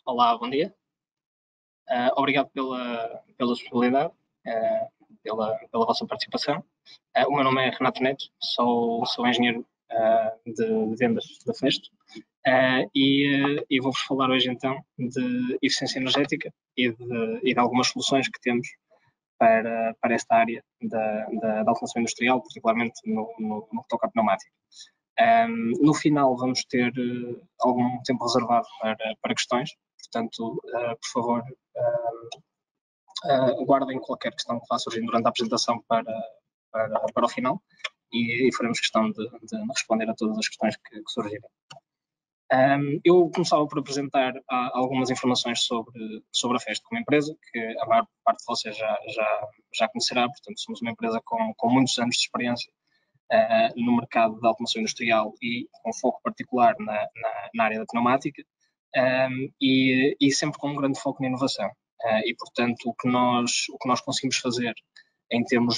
Olá, bom dia. Obrigado pela disponibilidade, pela vossa participação. O meu nome é Renato Neto, sou engenheiro de vendas da Festo e vou-vos falar hoje então de eficiência energética e de algumas soluções que temos para esta área da automação industrial, particularmente no que toca a pneumática. No final vamos ter algum tempo reservado para questões, portanto, por favor, guardem qualquer questão que vá surgir durante a apresentação para o final e faremos questão de responder a todas as questões que surgirem. Eu começava por apresentar algumas informações sobre a Festo como empresa, que a maior parte de vocês já conhecerá. Portanto, somos uma empresa com muitos anos de experiência no mercado da automação industrial e com foco particular na área da pneumática e sempre com um grande foco na inovação. E, portanto, o que nós conseguimos fazer em termos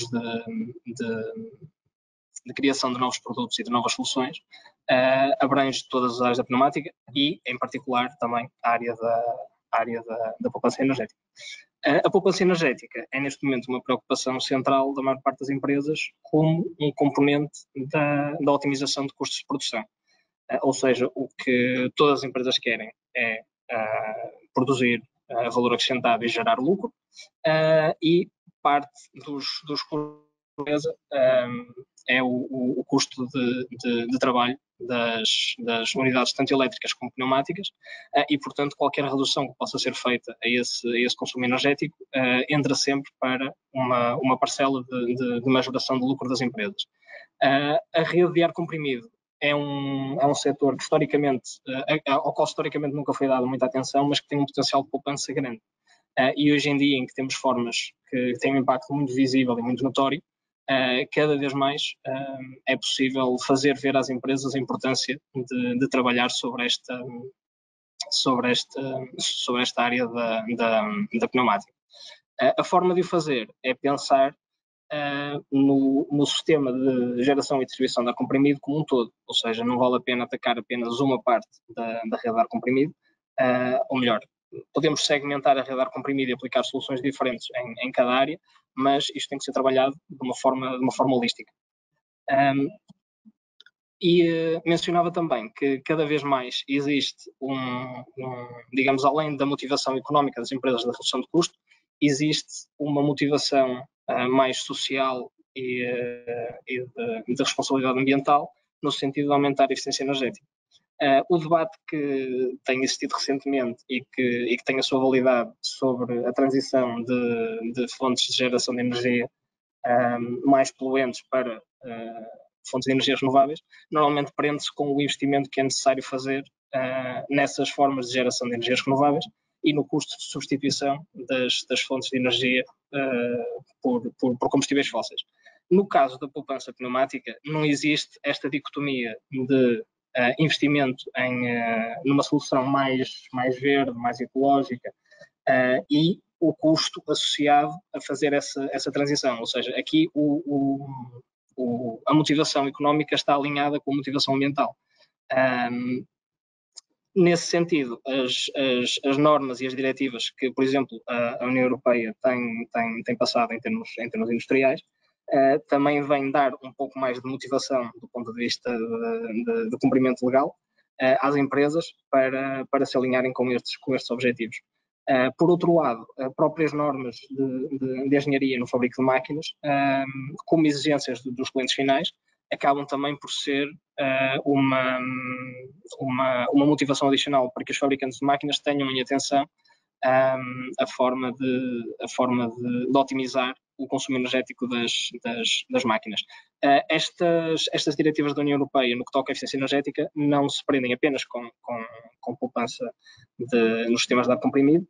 de criação de novos produtos e de novas soluções abrange todas as áreas da pneumática e, em particular, também a área da poupança energética. A poupança energética é, neste momento, uma preocupação central da maior parte das empresas como um componente da otimização de custos de produção. Ou seja, o que todas as empresas querem é produzir valor acrescentado e gerar lucro, e parte dos custos da empresa é o custo de trabalho das unidades tanto elétricas como pneumáticas e, portanto, qualquer redução que possa ser feita a esse consumo energético entra sempre para uma parcela de majoração de lucro das empresas. A rede de ar comprimido é um setor que historicamente, ao qual historicamente nunca foi dada muita atenção, mas que tem um potencial de poupança grande. E hoje em dia, em que temos formas que têm um impacto muito visível e muito notório, cada vez mais é possível fazer ver às empresas a importância de trabalhar sobre esta área da pneumática. A forma de o fazer é pensar no sistema de geração e distribuição de ar comprimido como um todo, ou seja, não vale a pena atacar apenas uma parte da rede de ar comprimido, ou melhor, podemos segmentar a rede de ar comprimido e aplicar soluções diferentes em cada área, mas isto tem que ser trabalhado de uma forma holística. Mencionava também que cada vez mais existe digamos, além da motivação económica das empresas da redução de custo, existe uma motivação mais social e de responsabilidade ambiental, no sentido de aumentar a eficiência energética. O debate que tem existido recentemente e que tem a sua validade sobre a transição de fontes de geração de energia mais poluentes para fontes de energias renováveis, normalmente prende-se com o investimento que é necessário fazer nessas formas de geração de energias renováveis e no custo de substituição das fontes de energia por combustíveis fósseis. No caso da poupança pneumática, não existe esta dicotomia de investimento numa solução mais verde, mais ecológica e o custo associado a fazer essa transição. Ou seja, aqui a motivação económica está alinhada com a motivação ambiental. Nesse sentido, as normas e as diretivas que, por exemplo, a União Europeia tem passado em termos industriais, também vêm dar um pouco mais de motivação do ponto de vista de cumprimento legal às empresas para se alinharem com estes objetivos. Por outro lado, próprias normas de engenharia no fabrico de máquinas, como exigências dos clientes finais, acabam também por ser uma motivação adicional para que os fabricantes de máquinas tenham em atenção a forma de otimizar o consumo energético das máquinas. Estas diretivas da União Europeia, no que toca à eficiência energética, não se prendem apenas com poupança nos sistemas de ar comprimido.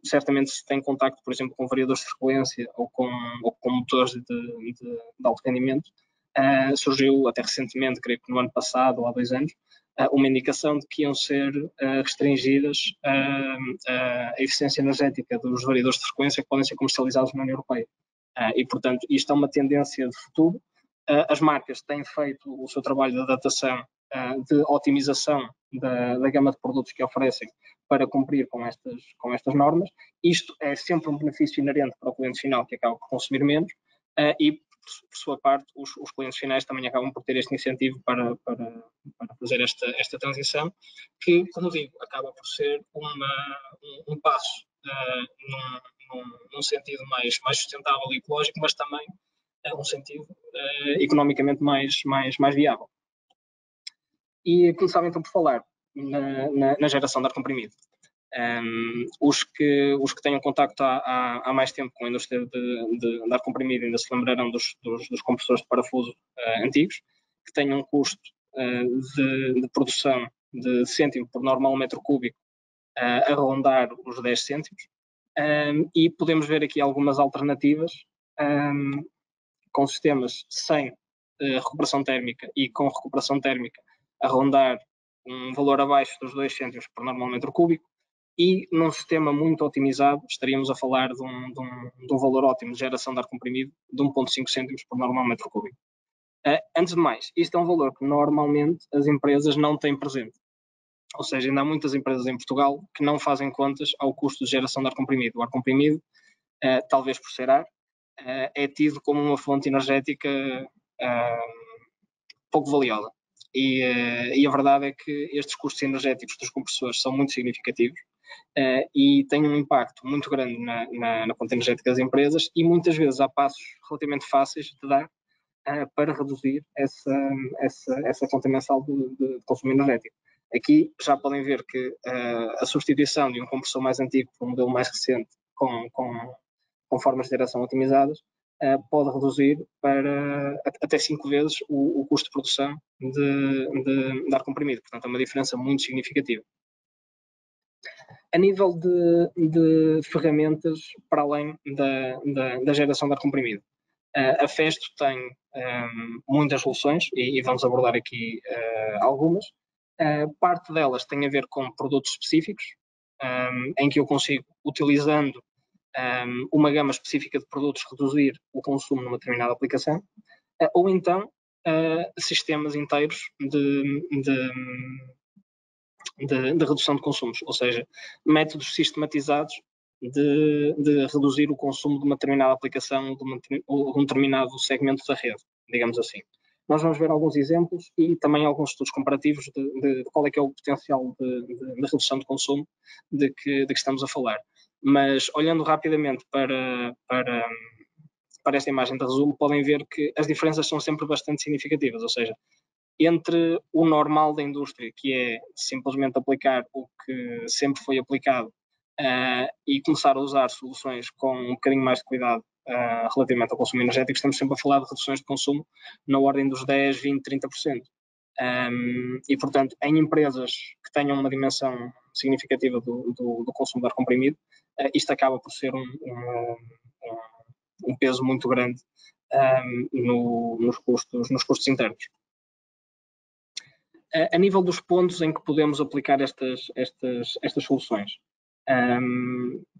Certamente se tem contacto, por exemplo, com variadores de frequência ou com motores de alto rendimento. Surgiu até recentemente, creio que no ano passado ou há 2 anos, uma indicação de que iam ser restringidas a eficiência energética dos variadores de frequência que podem ser comercializados na União Europeia. E, portanto, isto é uma tendência de futuro. As marcas têm feito o seu trabalho de adaptação, de otimização da gama de produtos que oferecem para cumprir com estas normas. Isto é sempre um benefício inerente para o cliente final, que acaba por consumir menos, e, por sua parte, os clientes finais também acabam por ter este incentivo para fazer esta transição, que, como digo, acaba por ser um passo num sentido mais sustentável e ecológico, mas também um sentido economicamente mais viável. E começava então por falar na geração de ar comprimido. Os que tenham contacto há mais tempo com a indústria de ar comprimido ainda se lembrarão dos compressores de parafuso antigos, que têm um custo de produção de cêntimo por normal metro cúbico a rondar os 10 cêntimos. E podemos ver aqui algumas alternativas com sistemas sem recuperação térmica e com recuperação térmica a rondar um valor abaixo dos 2 cêntimos por normal metro cúbico, e num sistema muito otimizado estaríamos a falar de um valor ótimo de geração de ar comprimido de 1,5 cêntimos por normal metro cúbico. Antes de mais, isto é um valor que normalmente as empresas não têm presente. Ou seja, ainda há muitas empresas em Portugal que não fazem contas ao custo de geração de ar comprimido. O ar comprimido, talvez por ser ar, é tido como uma fonte energética pouco valiosa. E a verdade é que estes custos energéticos dos compressores são muito significativos e têm um impacto muito grande na conta energética das empresas, e muitas vezes há passos relativamente fáceis de dar para reduzir essa conta mensal de consumo energético. Aqui já podem ver que a substituição de um compressor mais antigo por um modelo mais recente com formas de geração otimizadas pode reduzir para até 5 vezes o custo de produção de ar comprimido. Portanto, é uma diferença muito significativa. A nível de ferramentas para além da geração de ar comprimido, a Festo tem muitas soluções e vamos abordar aqui algumas. Parte delas tem a ver com produtos específicos, em que eu consigo, utilizando uma gama específica de produtos, reduzir o consumo numa determinada aplicação, ou então sistemas inteiros de redução de consumos, ou seja, métodos sistematizados de reduzir o consumo de uma determinada aplicação ou de um determinado segmento da rede, digamos assim. Nós vamos ver alguns exemplos e também alguns estudos comparativos de qual é que é o potencial de redução de consumo de que estamos a falar. Mas, olhando rapidamente para esta imagem de resumo, podem ver que as diferenças são sempre bastante significativas, ou seja, entre o normal da indústria, que é simplesmente aplicar o que sempre foi aplicado e começar a usar soluções com um bocadinho mais de cuidado relativamente ao consumo energético, estamos sempre a falar de reduções de consumo na ordem dos 10, 20, 30%. E, portanto, em empresas que tenham uma dimensão significativa do consumo de ar comprimido, isto acaba por ser um peso muito grande nos custos internos. A nível dos pontos em que podemos aplicar estas soluções,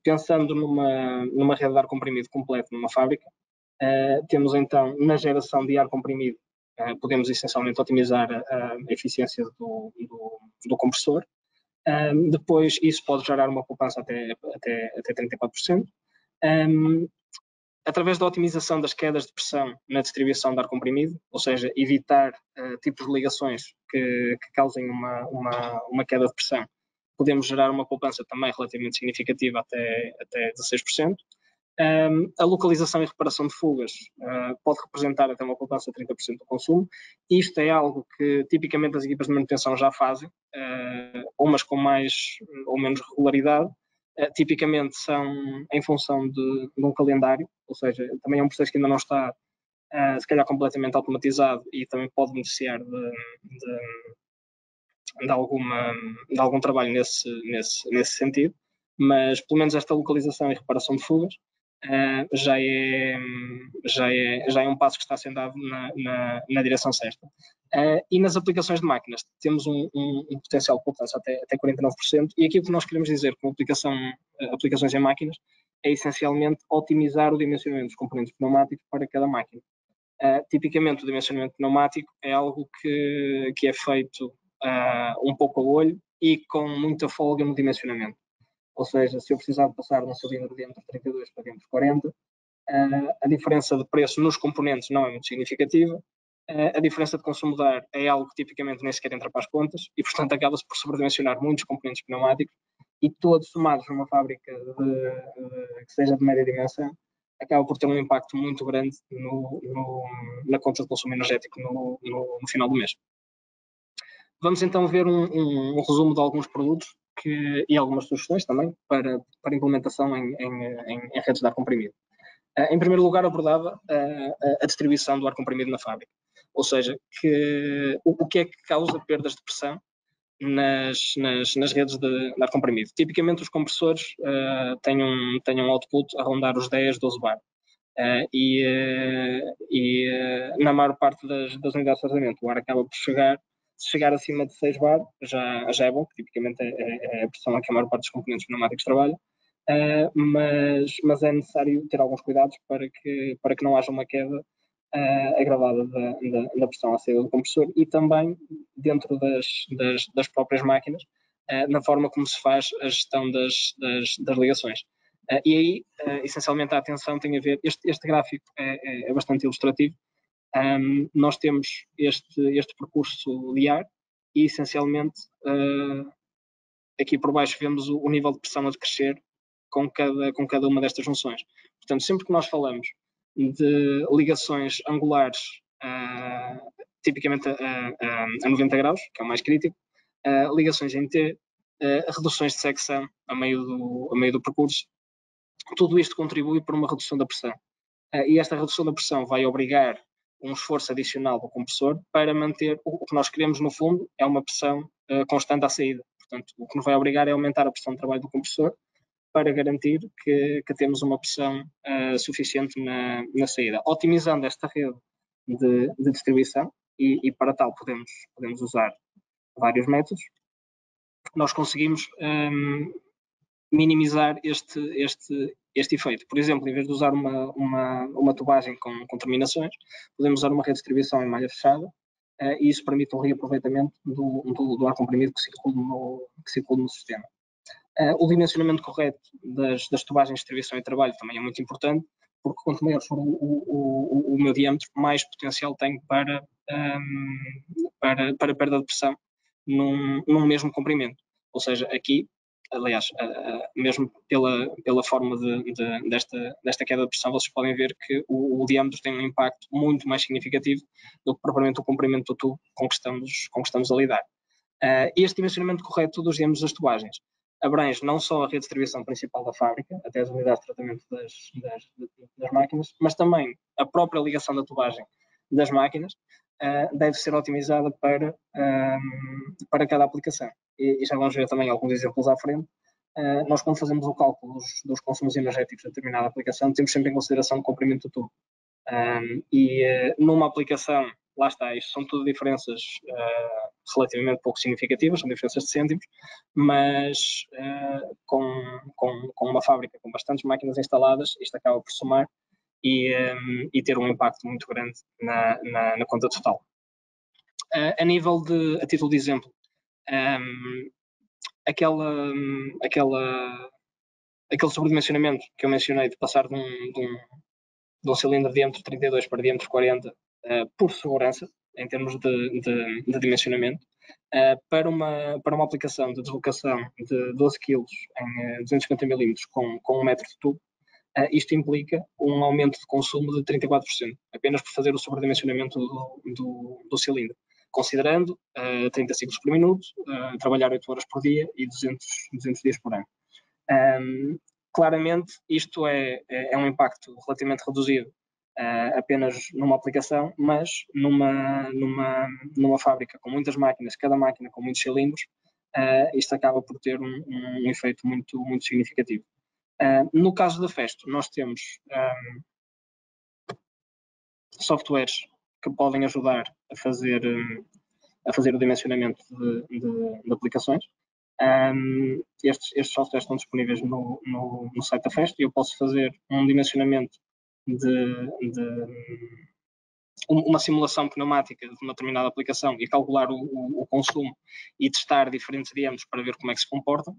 pensando numa rede de ar comprimido completo numa fábrica, temos então, na geração de ar comprimido, podemos essencialmente otimizar a eficiência do compressor. Depois, isso pode gerar uma poupança até 34%. Através da otimização das quedas de pressão na distribuição de ar comprimido, ou seja, evitar tipos de ligações que causem uma queda de pressão, podemos gerar uma poupança também relativamente significativa até 16%. A localização e reparação de fugas pode representar até uma poupança de 30% do consumo. Isto é algo que tipicamente as equipas de manutenção já fazem, umas com mais ou menos regularidade. Tipicamente são em função de um calendário, ou seja, também é um processo que ainda não está se calhar completamente automatizado e também pode beneficiar de algum trabalho nesse sentido, mas pelo menos esta localização e reparação de fugas já é um passo que está sendo dado na direção certa. E nas aplicações de máquinas temos um potencial de poupança até 49%, e aqui o que nós queremos dizer com aplicações em máquinas é essencialmente otimizar o dimensionamento dos componentes pneumáticos para cada máquina. Tipicamente o dimensionamento pneumático é algo que é feito um pouco a olho e com muita folga no dimensionamento. Ou seja, se eu precisar de passar de um cilindro de diâmetro 32 para diâmetro 40, a diferença de preço nos componentes não é muito significativa. A diferença de consumo de ar é algo que tipicamente nem sequer entra para as contas e, portanto, acaba-se por sobredimensionar muitos componentes pneumáticos e todos somados numa fábrica que seja de média dimensão, acaba por ter um impacto muito grande na conta de consumo energético no final do mês. Vamos então ver um resumo de alguns produtos e algumas sugestões também para implementação em redes de ar comprimido. Em primeiro lugar, abordava a distribuição do ar comprimido na fábrica. Ou seja, o que é que causa perdas de pressão nas redes de ar comprimido. Tipicamente, os compressores têm um output a rondar os 10, 12 bar. Na maior parte das unidades de armazenamento, o ar acaba por se chegar acima de 6 bar, já é bom, que tipicamente é a pressão a que a maior parte dos componentes pneumáticos trabalha. Mas é necessário ter alguns cuidados para que não haja uma queda agravada da pressão à saída do compressor e também dentro das próprias máquinas, na forma como se faz a gestão das ligações. E aí, essencialmente, a atenção tem a ver, este gráfico é bastante ilustrativo. Nós temos este percurso de ar e, essencialmente, aqui por baixo vemos o nível de pressão a decrescer com cada uma destas junções. Portanto, sempre que nós falamos de ligações angulares, tipicamente a 90 graus, que é o mais crítico, ligações em T, reduções de secção a meio do percurso, tudo isto contribui para uma redução da pressão. E esta redução da pressão vai obrigar um esforço adicional do compressor para manter o que nós queremos, no fundo, é uma pressão constante à saída. Portanto, o que nos vai obrigar é aumentar a pressão de trabalho do compressor para garantir que temos uma pressão suficiente na saída. Otimizando esta rede de distribuição, e para tal podemos usar vários métodos, nós conseguimos minimizar este efeito. Por exemplo, em vez de usar uma tubagem com terminações, podemos usar uma redistribuição em malha fechada, e isso permite um reaproveitamento do ar comprimido que circula no sistema. O dimensionamento correto das tubagens de distribuição e trabalho também é muito importante, porque quanto maior for o meu diâmetro, mais potencial tenho para perda de pressão num mesmo comprimento. Ou seja, aqui, aliás, mesmo pela forma desta queda de pressão, vocês podem ver que o diâmetro tem um impacto muito mais significativo do que propriamente o comprimento do tubo com que estamos a lidar. Este dimensionamento correto dos diâmetros das tubagens abrange não só a redistribuição principal da fábrica, até as unidades de tratamento das máquinas, mas também a própria ligação da tubagem das máquinas deve ser otimizada para cada aplicação. E já vamos ver também alguns exemplos à frente. Nós, quando fazemos o cálculo dos consumos energéticos de determinada aplicação, temos sempre em consideração o comprimento do tubo. Numa aplicação, lá está, isto são tudo diferenças relativamente pouco significativas, são diferenças de cêntimos, mas com uma fábrica com bastantes máquinas instaladas, isto acaba por somar e ter um impacto muito grande na conta total. A título de exemplo, aquele sobredimensionamento que eu mencionei de passar de um cilindro de diâmetro 32 para diâmetro 40 por segurança, em termos de dimensionamento, para uma aplicação de deslocação de 12 kg em 250 mm com 1 metro de tubo, isto implica um aumento de consumo de 34%, apenas por fazer o sobredimensionamento do cilindro, considerando 30 ciclos por minuto, trabalhar 8 horas por dia e 200 dias por ano. Claramente, isto é um impacto relativamente reduzido apenas numa aplicação, mas numa fábrica com muitas máquinas, cada máquina com muitos cilindros, isto acaba por ter um efeito muito, muito significativo. No caso da Festo, nós temos softwares que podem ajudar a fazer o dimensionamento de aplicações. Estes softwares estão disponíveis no site da Festo e eu posso fazer um dimensionamento uma simulação pneumática de uma determinada aplicação e calcular o consumo e testar diferentes diâmetros para ver como é que se comportam.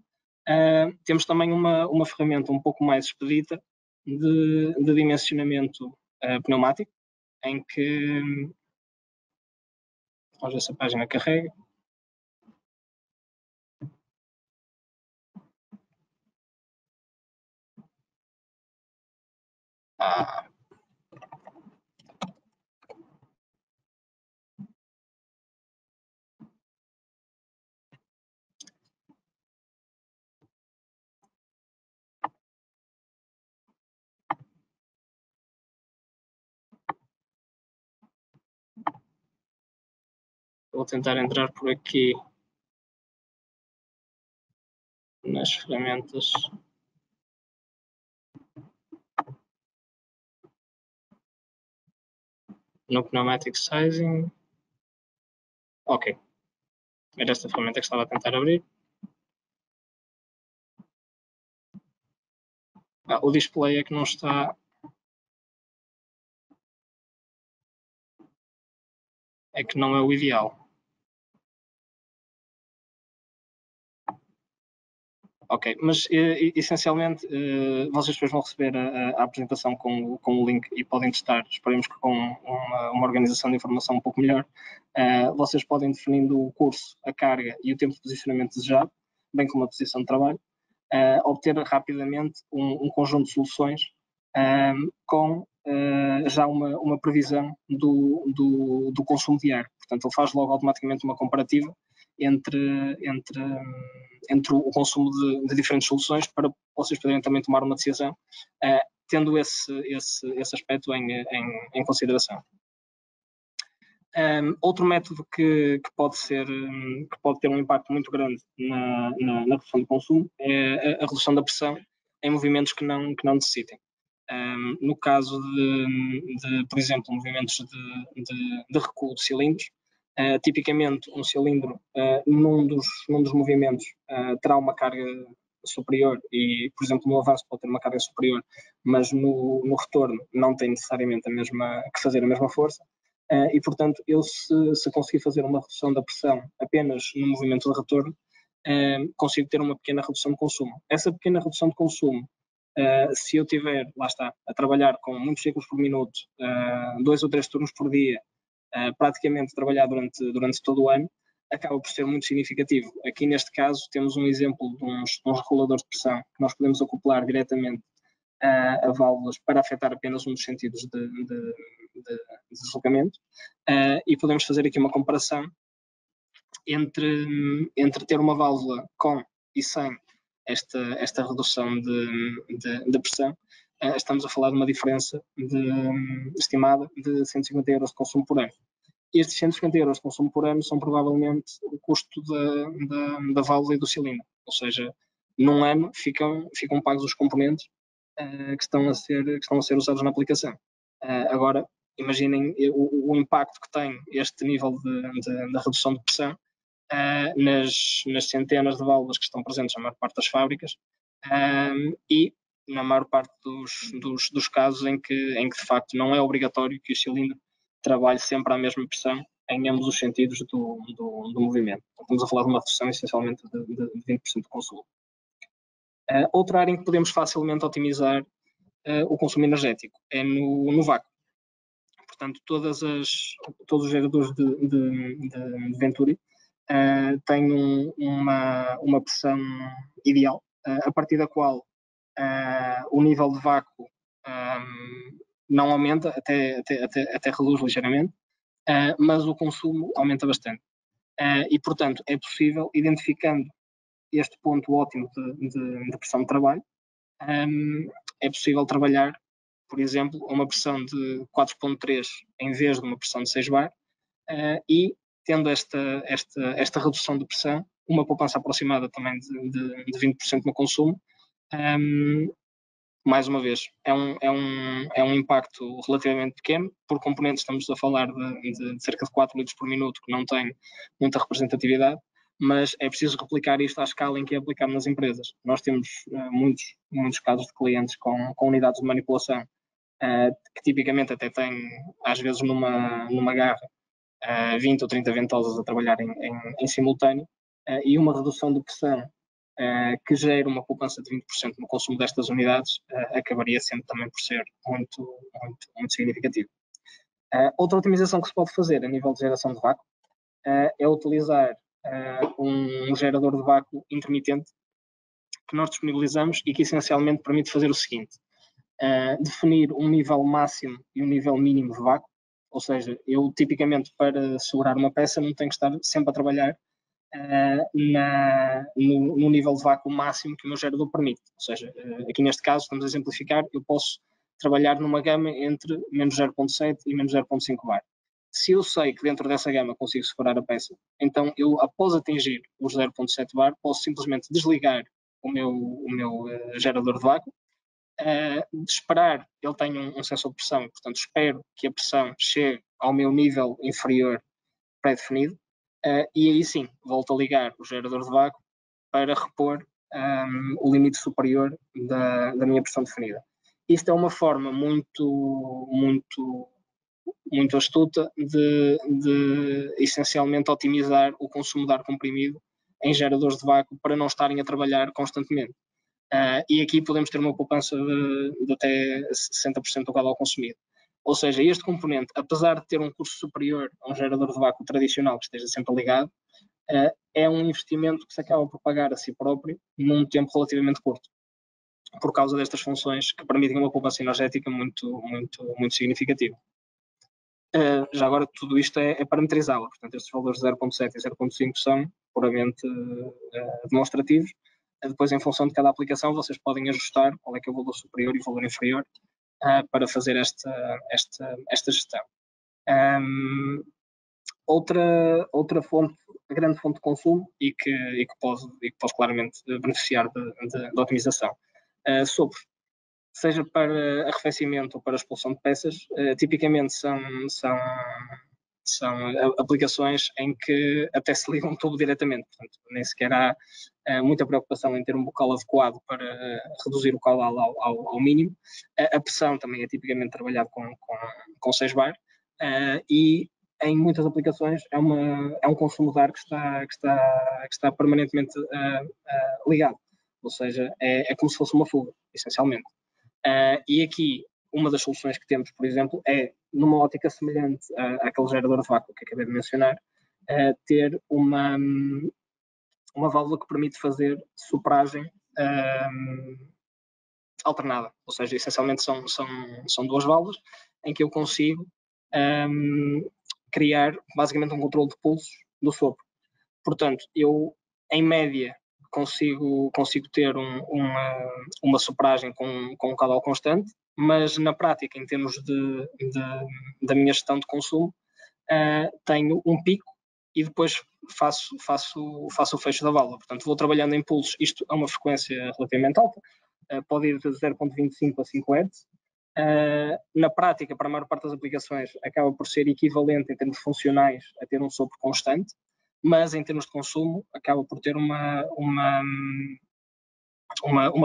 Temos também uma ferramenta um pouco mais expedita de dimensionamento pneumático, em que, vamos ver se a página carrega. Vou tentar entrar por aqui nas ferramentas. No Pneumatic Sizing. Ok. Era esta ferramenta que estava a tentar abrir. O display é que não está. É que não é o ideal. Ok, mas essencialmente vocês depois vão receber a apresentação com o link e podem testar, esperemos que com uma organização de informação um pouco melhor. Vocês podem, definindo o curso, a carga e o tempo de posicionamento desejado, bem como a posição de trabalho, obter rapidamente um conjunto de soluções com já uma previsão do consumo diário. Portanto, ele faz logo automaticamente uma comparativa entre o consumo de diferentes soluções para vocês poderem também tomar uma decisão, tendo esse aspecto em consideração. Outro método que pode ter um impacto muito grande na redução do consumo é a redução da pressão em movimentos que não necessitem. No caso de, por exemplo, movimentos de recuo de cilindros, tipicamente um cilindro num dos movimentos terá uma carga superior e, por exemplo, no avanço pode ter uma carga superior, mas no retorno não tem necessariamente que fazer a mesma força. E, portanto, eu se conseguir fazer uma redução da pressão apenas no movimento de retorno, consigo ter uma pequena redução de consumo. Essa pequena redução de consumo, se eu tiver, lá está, a trabalhar com muitos ciclos por minuto, 2 ou 3 turnos por dia, praticamente trabalhar durante todo o ano, acaba por ser muito significativo. Aqui, neste caso, temos um exemplo de uns reguladores de pressão que nós podemos acoplar diretamente a válvulas para afetar apenas um dos sentidos de deslocamento, e podemos fazer aqui uma comparação entre ter uma válvula com e sem esta redução de pressão. Estamos a falar de uma diferença estimada de 150 euros de consumo por ano. Estes 150 euros de consumo por ano são provavelmente o custo da válvula e do cilindro, ou seja, num ano ficam pagos os componentes que estão a ser usados na aplicação. Agora, imaginem o impacto que tem este nível de redução de pressão nas centenas de válvulas que estão presentes na maior parte das fábricas e na maior parte dos casos em que de facto não é obrigatório que o cilindro trabalhe sempre à mesma pressão em ambos os sentidos do movimento. Estamos a falar de uma redução essencialmente de 20% do consumo. Outra área em que podemos facilmente otimizar o consumo energético é no vácuo. Portanto, todos os geradores de Venturi têm uma pressão ideal, a partir da qual o nível de vácuo não aumenta, até reduz ligeiramente, mas o consumo aumenta bastante. E, portanto, é possível, identificando este ponto ótimo de pressão de trabalho, é possível trabalhar, por exemplo, a uma pressão de 4.3 em vez de uma pressão de 6 bar, e tendo esta redução de pressão, uma poupança aproximada também de 20% no consumo. Mais uma vez, é um impacto relativamente pequeno. Por componentes estamos a falar de cerca de 4 litros por minuto, que não tem muita representatividade, mas é preciso replicar isto à escala em que é aplicado nas empresas. Nós temos muitos casos de clientes com unidades de manipulação que tipicamente até tem, às vezes, numa garra, 20 ou 30 ventosas a trabalhar em simultâneo, e uma redução de pressão que gera uma poupança de 20% no consumo destas unidades, acabaria sendo também por ser muito significativo. Outra otimização que se pode fazer a nível de geração de vácuo é utilizar um gerador de vácuo intermitente que nós disponibilizamos e que essencialmente permite fazer o seguinte: definir um nível máximo e um nível mínimo de vácuo, ou seja, eu tipicamente para segurar uma peça não tenho que estar sempre a trabalhar no nível de vácuo máximo que o meu gerador permite. Ou seja, aqui neste caso, estamos a exemplificar, eu posso trabalhar numa gama entre menos 0.7 e menos 0.5 bar. Se eu sei que dentro dessa gama consigo segurar a peça, então eu, após atingir os 0.7 bar, posso simplesmente desligar o meu gerador de vácuo, esperar que ele tenha um sensor de pressão, e, portanto, espero que a pressão chegue ao meu nível inferior pré-definido, e aí sim, volto a ligar o gerador de vácuo para repor o limite superior da minha pressão definida. Isto é uma forma muito astuta de essencialmente otimizar o consumo de ar comprimido em geradores de vácuo para não estarem a trabalhar constantemente. E aqui podemos ter uma poupança de até 60% do caudal consumido. Ou seja, este componente, apesar de ter um custo superior a um gerador de vácuo tradicional que esteja sempre ligado, é um investimento que se acaba por pagar a si próprio num tempo relativamente curto, por causa destas funções que permitem uma poupança energética muito significativa. Já agora, tudo isto é parametrizado, portanto, estes valores de 0.7 e 0.5 são puramente demonstrativos. Depois, em função de cada aplicação, vocês podem ajustar qual é que é o valor superior e o valor inferior para fazer esta gestão. Outra grande fonte de consumo e que pode claramente beneficiar de otimização. Sopros, seja para arrefecimento ou para expulsão de peças, tipicamente são aplicações em que até se liga um tubo diretamente, portanto, nem sequer há muita preocupação em ter um bocal adequado para reduzir o caudal ao mínimo. A pressão também é tipicamente trabalhado com 6 bar, e em muitas aplicações é um consumo de ar que está permanentemente ligado, ou seja, é como se fosse uma fuga, essencialmente. E aqui, uma das soluções que temos, por exemplo, é, numa ótica semelhante àquele gerador de vácuo que acabei de mencionar, ter uma válvula que permite fazer sopragem alternada, ou seja, essencialmente são duas válvulas em que eu consigo criar basicamente um controle de pulsos do sopro. Portanto, eu, em média, consigo ter uma sopragem com um caudal constante, mas na prática, em termos da minha gestão de consumo, tenho um pico e depois faço o fecho da válvula. Portanto, vou trabalhando em pulsos, isto é uma frequência relativamente alta, pode ir de 0.25 a 5 Hz. Na prática, para a maior parte das aplicações, acaba por ser equivalente em termos funcionais a ter um sopro constante, mas em termos de consumo acaba por ter uma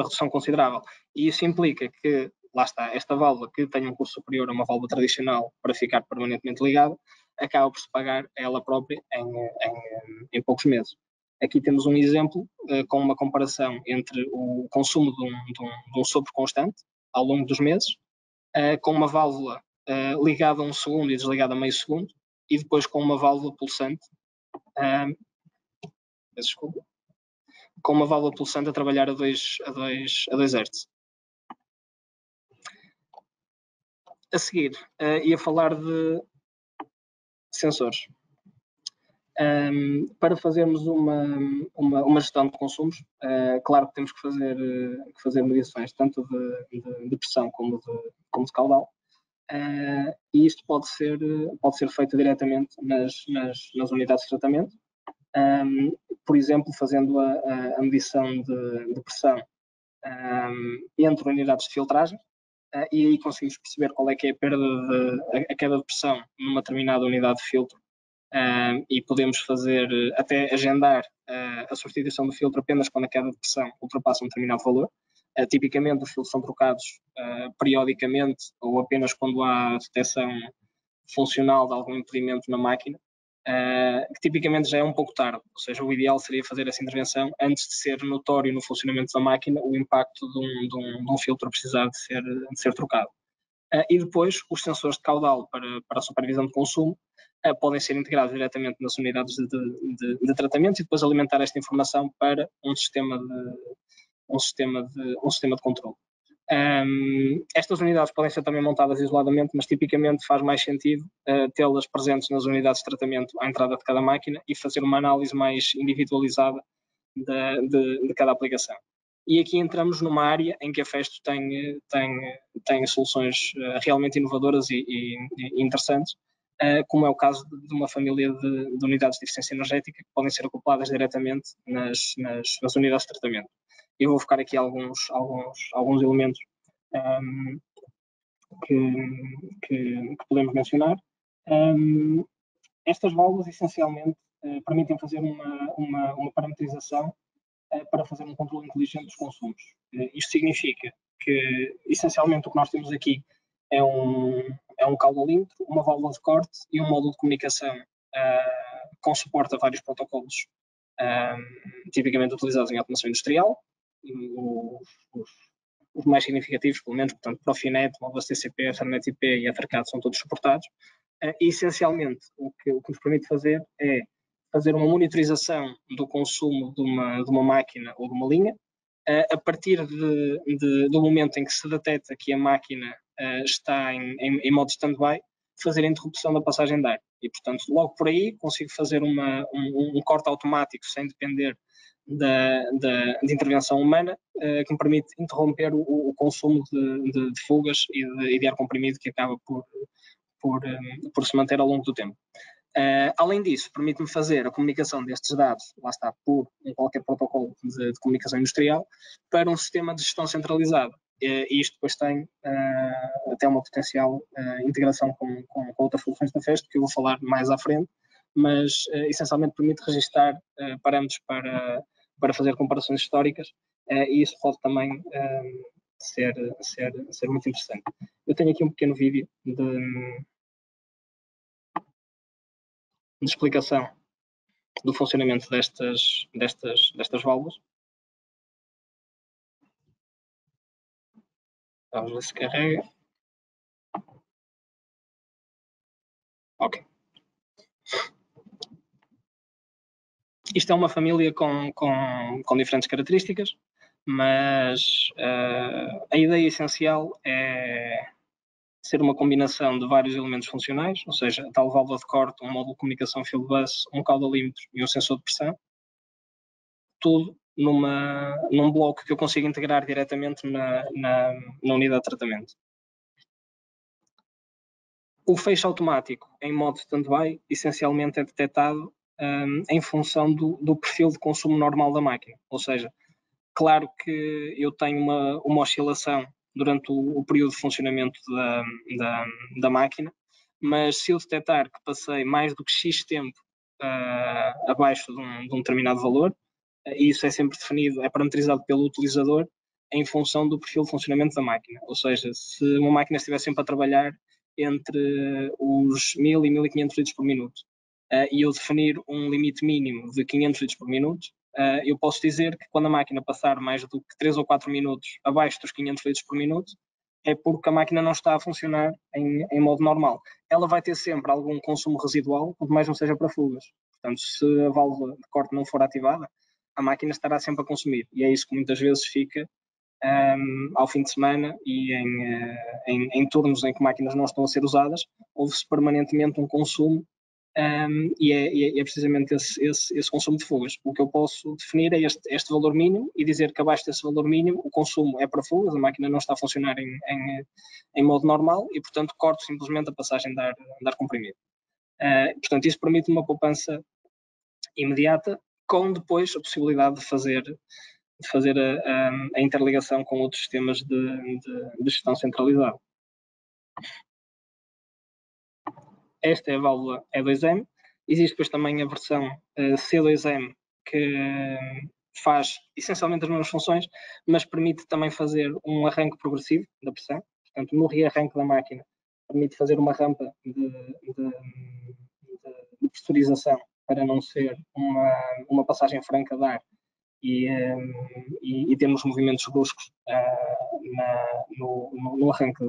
redução considerável. E isso implica que, lá está, esta válvula que tem um custo superior a uma válvula tradicional para ficar permanentemente ligada, acaba por se pagar ela própria em poucos meses. Aqui temos um exemplo com uma comparação entre o consumo de um sopro constante ao longo dos meses, com uma válvula ligada a 1 segundo e desligada a meio segundo, e depois com uma válvula pulsante, com uma válvula pulsante a trabalhar a 2 Hz. A seguir, ia falar de sensores. Para fazermos uma gestão de consumos, claro que temos que fazer medições tanto de pressão como de caudal, e isto pode ser feito diretamente nas unidades de tratamento, por exemplo, fazendo a medição de pressão entre unidades de filtragem, e aí conseguimos perceber qual é que é a queda de pressão numa determinada unidade de filtro, e podemos até agendar a substituição do filtro apenas quando a queda de pressão ultrapassa um determinado valor. Tipicamente, os fios são trocados periodicamente ou apenas quando há detecção funcional de algum impedimento na máquina, que tipicamente já é um pouco tarde. Ou seja, o ideal seria fazer essa intervenção antes de ser notório no funcionamento da máquina o impacto de um filtro precisar de ser trocado. E depois, os sensores de caudal para a supervisão de consumo podem ser integrados diretamente nas unidades de tratamento e depois alimentar esta informação para um sistema de controle. Estas unidades podem ser também montadas isoladamente, mas tipicamente faz mais sentido tê-las presentes nas unidades de tratamento à entrada de cada máquina e fazer uma análise mais individualizada de cada aplicação. E aqui entramos numa área em que a Festo tem soluções realmente inovadoras e interessantes, como é o caso de uma família de unidades de eficiência energética que podem ser acopladas diretamente nas unidades de tratamento. Eu vou focar aqui alguns elementos que podemos mencionar. Estas válvulas, essencialmente, permitem fazer uma parametrização para fazer um controle inteligente dos consumos. Isto significa que, essencialmente, o que nós temos aqui é um caudalímetro, uma válvula de corte e um módulo de comunicação com suporte a vários protocolos tipicamente utilizados em automação industrial. Os mais significativos, pelo menos, portanto, Profinet, Modbus TCP, Ethernet IP e Ethercad são todos suportados. E, essencialmente, o que nos permite fazer é fazer uma monitorização do consumo de uma máquina ou de uma linha, a partir do momento em que se detecta que a máquina está em modo stand-by, fazer a interrupção da passagem de ar. E, portanto, logo por aí consigo fazer um corte automático sem depender de intervenção humana, que me permite interromper o consumo de fugas e de ar comprimido que acaba por se manter ao longo do tempo. Além disso, permite-me fazer a comunicação destes dados, lá está, por qualquer protocolo de comunicação industrial, para um sistema de gestão centralizado. E isto depois tem até uma potencial integração com outras soluções da Festo, que eu vou falar mais à frente, mas essencialmente permite registar parâmetros para fazer comparações históricas, e isso pode também ser muito interessante. Eu tenho aqui um pequeno vídeo de explicação do funcionamento destas válvulas. Vamos ver se carrega. Ok. Isto é uma família com diferentes características, mas a ideia essencial é ser uma combinação de vários elementos funcionais, ou seja, a tal válvula de corte, um módulo de comunicação fieldbus, um caudalímetro e um sensor de pressão, tudo num bloco que eu consigo integrar diretamente na unidade de tratamento. O fecho automático em modo stand-by essencialmente é detectado em função do perfil de consumo normal da máquina. Ou seja, claro que eu tenho uma oscilação durante o período de funcionamento da máquina, mas se eu detectar que passei mais do que X tempo abaixo de um determinado valor, isso é sempre definido, é parametrizado pelo utilizador em função do perfil de funcionamento da máquina. Ou seja, se uma máquina estiver sempre a trabalhar entre os 1000 e 1500 litros por minuto e eu definir um limite mínimo de 500 litros por minuto, eu posso dizer que quando a máquina passar mais do que 3 ou 4 minutos abaixo dos 500 litros por minuto, é porque a máquina não está a funcionar em modo normal. Ela vai ter sempre algum consumo residual, quanto mais não seja para fugas. Portanto, se a válvula de corte não for ativada, a máquina estará sempre a consumir. E é isso que muitas vezes fica ao fim de semana e em turnos em que máquinas não estão a ser usadas, houve-se permanentemente um consumo e é precisamente esse consumo de fugas. O que eu posso definir é este valor mínimo e dizer que abaixo desse valor mínimo o consumo é para fugas, a máquina não está a funcionar em modo normal e, portanto, corto simplesmente a passagem de ar comprimido. Portanto, isso permite uma poupança imediata, com depois a possibilidade de fazer a interligação com outros sistemas de gestão centralizada. Esta é a válvula E2M. Existe depois também a versão C2M, que faz essencialmente as mesmas funções, mas permite também fazer um arranque progressivo da pressão. Portanto, no rearranque da máquina, permite fazer uma rampa de pressurização para não ser uma passagem franca de ar e temos movimentos bruscos no arranque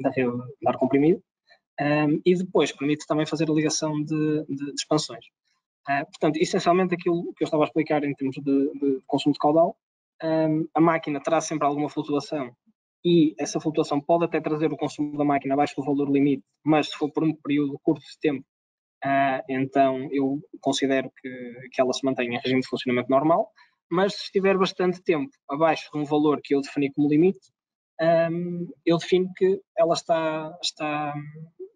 da rede de ar comprimido. E depois permite também fazer a ligação de expansões. Portanto, essencialmente aquilo que eu estava a explicar em termos de consumo de caudal, a máquina terá sempre alguma flutuação e essa flutuação pode até trazer o consumo da máquina abaixo do valor limite, mas se for por um período curto de tempo, então eu considero que ela se mantém em regime de funcionamento normal, mas se estiver bastante tempo abaixo de um valor que eu defini como limite, eu defino que ela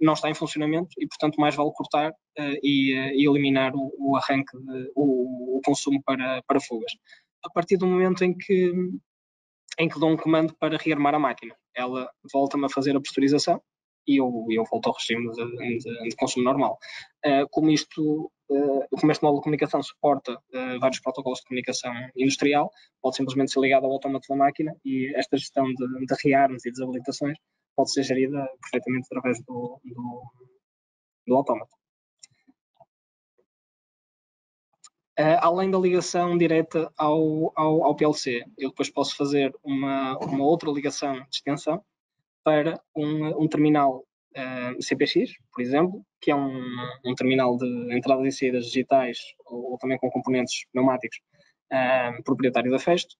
não está em funcionamento e, portanto, mais vale cortar e eliminar o arranque, o consumo para fugas. A partir do momento em que dou um comando para rearmar a máquina, ela volta-me a fazer a pressurização e eu volto ao regime de consumo normal. Como este módulo de comunicação suporta vários protocolos de comunicação industrial, pode simplesmente ser ligado ao autómato da máquina e esta gestão de rearmes e desabilitações pode ser gerida perfeitamente através do autómato. Além da ligação direta ao PLC, eu depois posso fazer uma outra ligação de extensão para um terminal CPX, por exemplo, que é um terminal de entradas e saídas digitais ou também com componentes pneumáticos proprietário da Festo,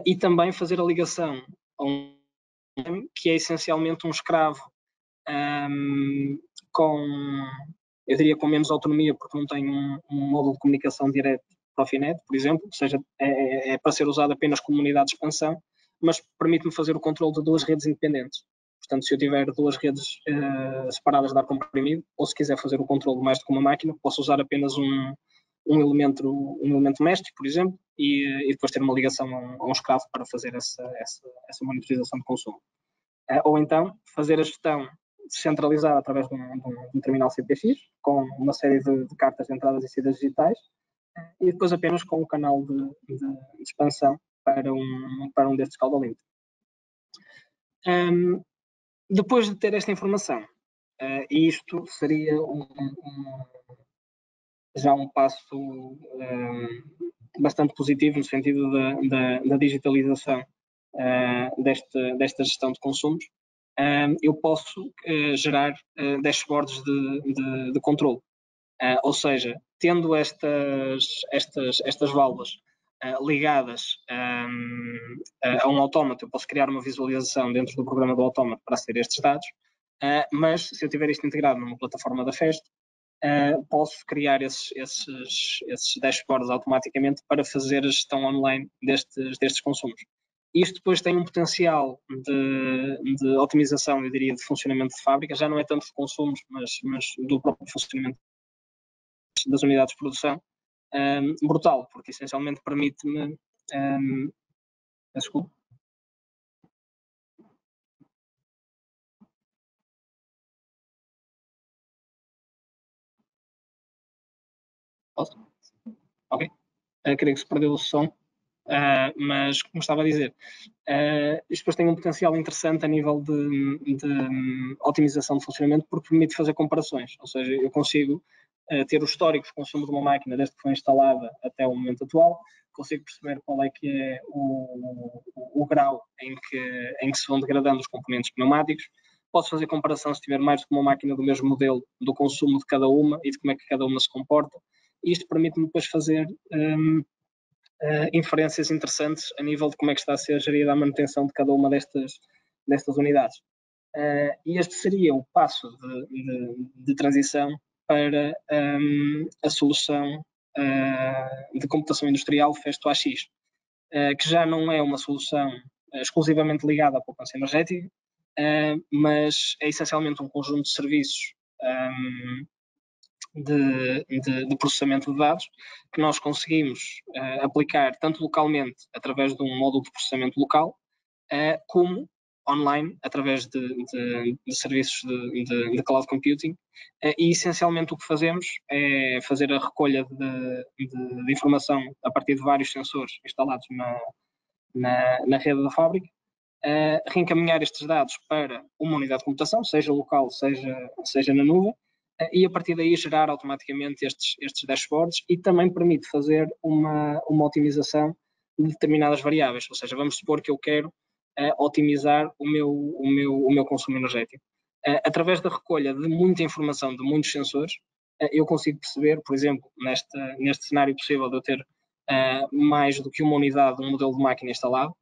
e também fazer a ligação a um que é essencialmente um escravo eu diria com menos autonomia, porque não tem um módulo de comunicação direto Profinet, por exemplo, ou seja, é para ser usado apenas como unidade de expansão, mas permite-me fazer o controle de duas redes independentes. Portanto, se eu tiver duas redes separadas de ar comprimido, ou se quiser fazer o controle de mais do que uma máquina, posso usar apenas um elemento mestre, por exemplo, e depois ter uma ligação a um escravo para fazer essa monitorização de consumo. Ou então, fazer a gestão centralizada através de um terminal CPX, com uma série de cartas de entradas e saídas digitais, e depois apenas com um canal de expansão para um destes caudalímetros. Depois de ter esta informação, isto seria já um passo bastante positivo no sentido da digitalização desta gestão de consumos. Eu posso gerar dashboards de controle. Ou seja, tendo estas válvulas ligadas a um autómato, eu posso criar uma visualização dentro do programa do autómato para aceder a estes dados, mas se eu tiver isto integrado numa plataforma da Festo, posso criar esses dashboards automaticamente para fazer a gestão online destes consumos. Isto depois tem um potencial de otimização, eu diria, de funcionamento de fábrica, já não é tanto de consumos, mas do próprio funcionamento das unidades de produção, brutal, porque essencialmente permite-me... Desculpa. Posso? Ok. Creio que se perdeu o som. Mas, como estava a dizer, isto depois tem um potencial interessante a nível de otimização de funcionamento, porque permite fazer comparações, ou seja, eu consigo ter o histórico de consumo de uma máquina desde que foi instalada até o momento atual, consigo perceber qual é que é o grau em que se vão degradando os componentes pneumáticos, posso fazer comparação se tiver mais do que uma máquina do mesmo modelo, do consumo de cada uma e de como é que cada uma se comporta, e isto permite-me depois fazer inferências interessantes a nível de como é que está a ser gerida a manutenção de cada uma destas unidades. E este seria o passo de transição para a solução de computação industrial Festo AX, que já não é uma solução exclusivamente ligada à poupança energética, mas é essencialmente um conjunto de serviços de processamento de dados que nós conseguimos aplicar tanto localmente através de um módulo de processamento local, como online através de serviços de cloud computing, e essencialmente o que fazemos é fazer a recolha de informação a partir de vários sensores instalados na rede da fábrica, reencaminhar estes dados para uma unidade de computação, seja local, seja na nuvem, e a partir daí gerar automaticamente estes dashboards, e também permite fazer uma otimização de determinadas variáveis. Ou seja, vamos supor que eu quero otimizar o meu consumo energético. Através da recolha de muita informação de muitos sensores, eu consigo perceber, por exemplo, neste cenário possível de eu ter mais do que uma unidade, um modelo de máquina instalado,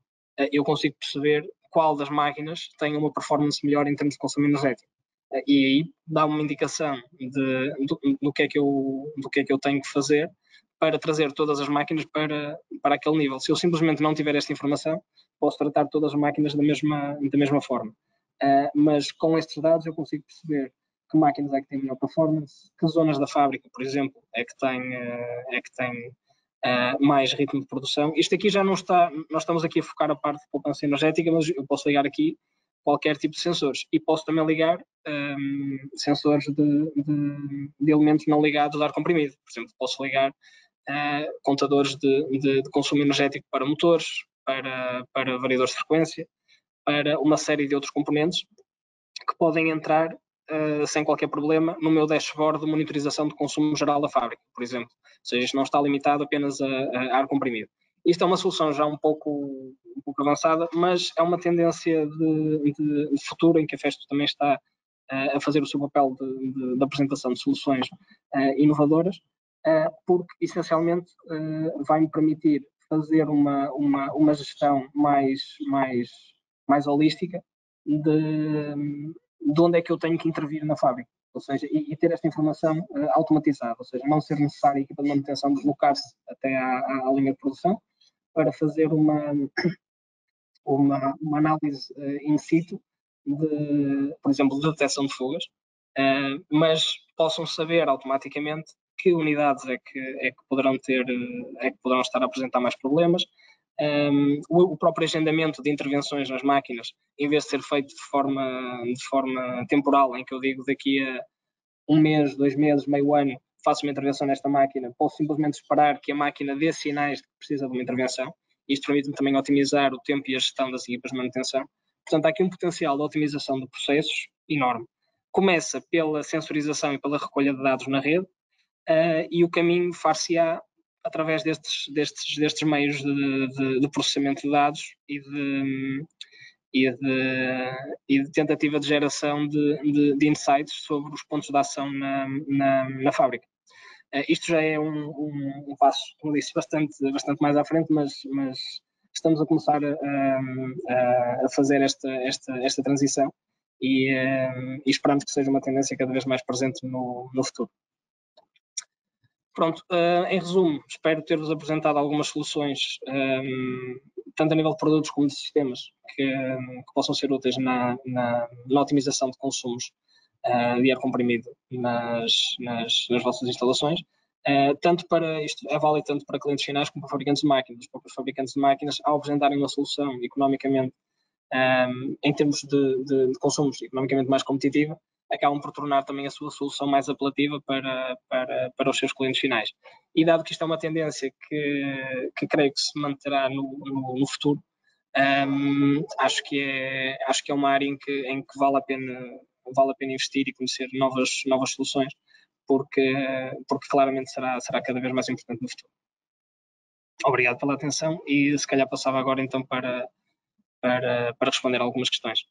eu consigo perceber qual das máquinas tem uma performance melhor em termos de consumo energético. E aí dá uma indicação do que é que eu tenho que fazer para trazer todas as máquinas para aquele nível. Se eu simplesmente não tiver esta informação, posso tratar todas as máquinas da mesma forma. Mas com estes dados eu consigo perceber que máquinas é que têm melhor performance, que zonas da fábrica, por exemplo, é que têm mais ritmo de produção. Isto aqui já não está, nós estamos aqui a focar a parte de poupança energética, mas eu posso ligar aqui qualquer tipo de sensores, e posso também ligar sensores de elementos não ligados a ar comprimido. Por exemplo, posso ligar contadores de consumo energético para motores, para variadores de frequência, para uma série de outros componentes que podem entrar sem qualquer problema no meu dashboard de monitorização de consumo geral da fábrica, por exemplo. Ou seja, isto não está limitado apenas a ar comprimido. Isto é uma solução já um pouco avançada, mas é uma tendência de futuro em que a Festo também está a fazer o seu papel de apresentação de soluções inovadoras, porque essencialmente vai-me permitir fazer uma gestão mais holística de onde é que eu tenho que intervir na fábrica. Ou seja, e ter esta informação automatizada, ou seja, não ser necessário a equipa de manutenção deslocar-se até à linha de produção para fazer uma análise in situ, por exemplo, de detecção de fugas, mas possam saber automaticamente que unidades é que poderão estar a apresentar mais problemas. O próprio agendamento de intervenções nas máquinas, em vez de ser feito de forma temporal, em que eu digo daqui a um mês, 2 meses, meio ano, faço uma intervenção nesta máquina, posso simplesmente esperar que a máquina dê sinais de que precisa de uma intervenção. Isto permite-me também otimizar o tempo e a gestão das equipas de manutenção. Portanto, há aqui um potencial de otimização de processos enorme. Começa pela sensorização e pela recolha de dados na rede, e o caminho far-se-á através destes meios de processamento de dados e de tentativa de geração de insights sobre os pontos de ação na fábrica. Isto já é um passo, como disse, bastante mais à frente, mas estamos a começar a fazer esta transição e esperamos que seja uma tendência cada vez mais presente no futuro. Pronto, em resumo, espero ter-vos apresentado algumas soluções, tanto a nível de produtos como de sistemas, que possam ser úteis na otimização de consumos de ar comprimido nas vossas instalações. Isto é válido tanto para clientes finais como para fabricantes de máquinas. Os próprios fabricantes de máquinas, ao apresentarem uma solução economicamente, em termos de consumos, economicamente mais competitiva, acabam por tornar também a sua solução mais apelativa para os seus clientes finais. E dado que isto é uma tendência que creio que se manterá no futuro, acho que é uma área em que vale a pena investir e conhecer novas soluções, porque claramente será cada vez mais importante no futuro. Obrigado pela atenção e se calhar passava agora então para responder algumas questões.